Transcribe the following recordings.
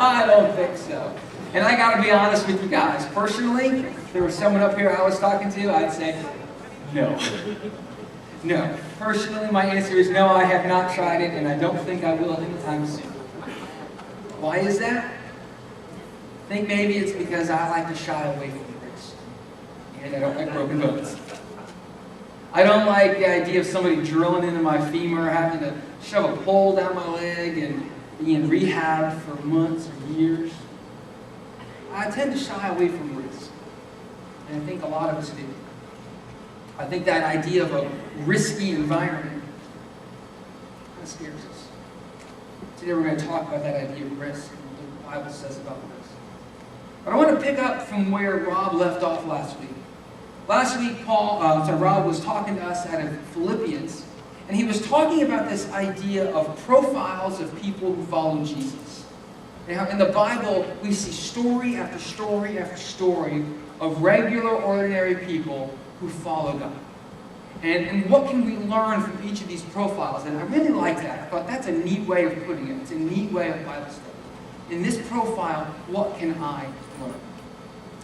I don't think so. And I got to be honest with you guys. Personally, if there was someone up here I was talking to, I'd say, no. No. Personally, my answer is no, I have not tried it, and I don't think I will anytime soon. Why is that? I think maybe it's because I like to shy away from risk. And I don't like broken bones. I don't like the idea of somebody drilling into my femur, having to shove a pole down my leg, and be in rehab for months or years. I tend to shy away from risk. And I think a lot of us do. I think that idea of a risky environment kind of scares us. Today we're going to talk about that idea of risk and what the Bible says about risk. But I want to pick up from where Rob left off last week. Last week, Rob was talking to us out of Philippians, and he was talking about this idea of profiles of people who follow Jesus. Now, in the Bible, we see story after story after story of regular, ordinary people who follow God. And what can we learn from each of these profiles? And I really like that. I thought that's a neat way of putting it. It's a neat way of Bible study. In this profile, what can I learn?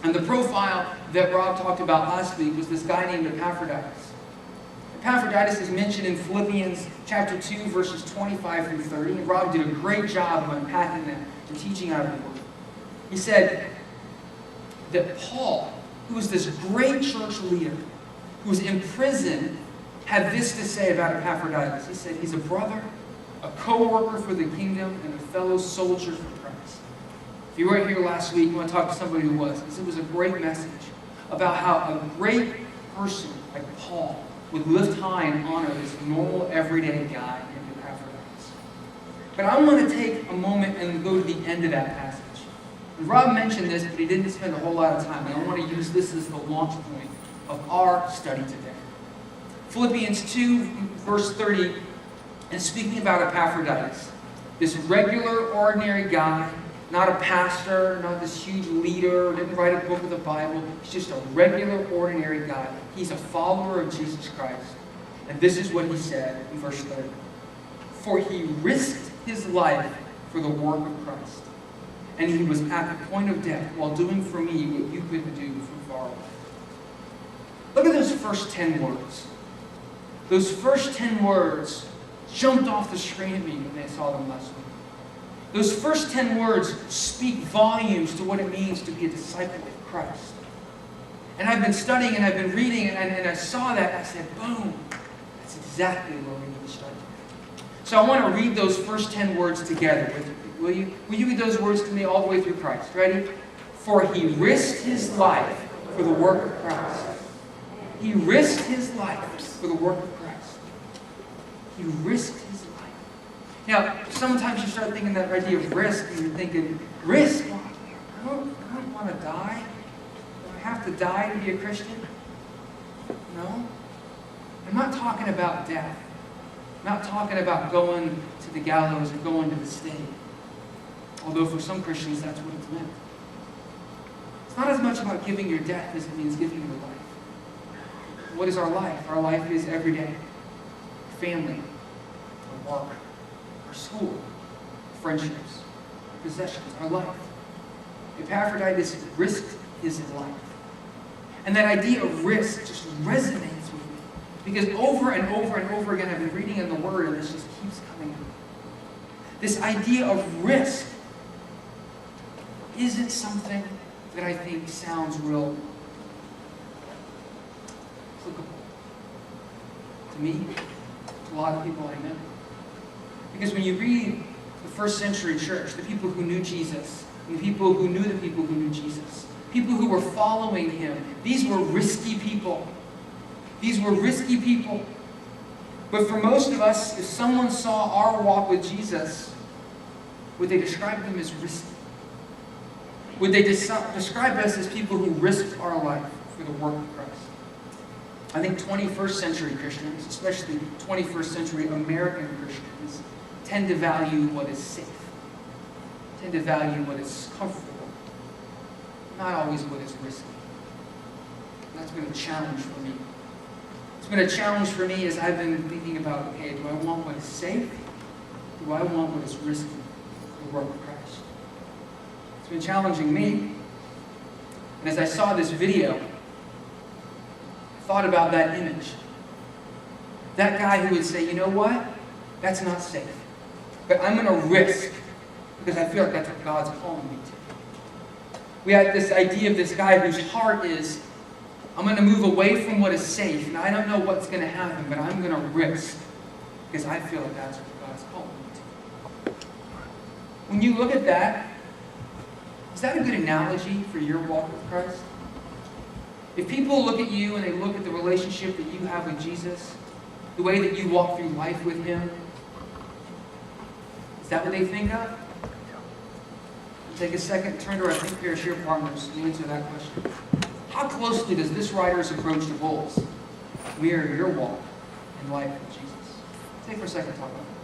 And the profile that Rob talked about last week was this guy named Epaphroditus. Epaphroditus is mentioned in Philippians chapter 2, verses 25 through 30. And Rob did a great job of unpacking that and teaching out of the Word. He said that Paul, who was this great church leader, who was in prison, had this to say about Epaphroditus. He said, he's a brother, a co-worker for the kingdom, and a fellow soldier for Christ. If you weren't here last week, you want to talk to somebody who was, because it was a great message about how a great person like Paul would lift high and honor this normal, everyday guy named Epaphroditus. But I want to take a moment and go to the end of that passage. And Rob mentioned this, but he didn't spend a whole lot of time, and I want to use this as the launch point of our study today. Philippians 2, verse 30, and speaking about Epaphroditus, this regular, ordinary guy, not a pastor, not this huge leader, didn't write a book of the Bible. He's just a regular, ordinary guy. He's a follower of Jesus Christ. And this is what he said in verse 30. For he risked his life for the work of Christ. And he was at the point of death while doing for me what you couldn't do from far away. Look at those first 10 words. Those first 10 words jumped off the screen at me when I saw them last week. Those first 10 words speak volumes to what it means to be a disciple of Christ. And I've been studying and I've been reading and I saw that and I said, boom, that's exactly where we need to start. So I want to read those first 10 words together with you. Will you read those words to me all the way through Christ? Ready? For he risked his life for the work of Christ. He risked his life for the work of Christ. He risked his life. Now, sometimes you start thinking that idea of risk, and you're thinking, risk? Well, I don't want to die. Do I have to die to be a Christian? No. I'm not talking about death. I'm not talking about going to the gallows or going to the stake. Although for some Christians, that's what it's meant. It's not as much about giving your death as it means giving your life. What is our life? Our life is every day. Our family, our work, our school, our friendships, our possessions, our life. Epaphroditus risked his life. And that idea of risk just resonates with me. Because over and over and over again, I've been reading in the Word, and this just keeps coming up. This idea of risk isn't something that I think sounds real applicable to me, to a lot of people I know. Because when you read the first century church, the people who knew Jesus, and the people who knew the people who knew Jesus, people who were following him, these were risky people. These were risky people. But for most of us, if someone saw our walk with Jesus, would they describe them as risky? Would they describe us as people who risked our life for the work of Christ? I think 21st century Christians, especially 21st century American Christians, tend to value what is safe, tend to value what is comfortable, not always what is risky. And that's been a challenge for me. It's been a challenge for me as I've been thinking about, okay, do I want what is safe? Do I want what is risky for the work of Christ? It's been challenging me. And as I saw this video, I thought about that image. That guy who would say, you know what? That's not safe. But I'm going to risk because I feel like that's what God's calling me to. We had this idea of this guy whose heart is, I'm going to move away from what is safe, and I don't know what's going to happen, but I'm going to risk because I feel like that's what God's calling me to. When you look at that, is that a good analogy for your walk with Christ? If people look at you and they look at the relationship that you have with Jesus, the way that you walk through life with Him, is that what they think of? Take a second, turn to our Think Pair Share partners and answer that question. How closely does this writer's approach to bulls mirror your walk in life with Jesus? Take for a second to talk about that.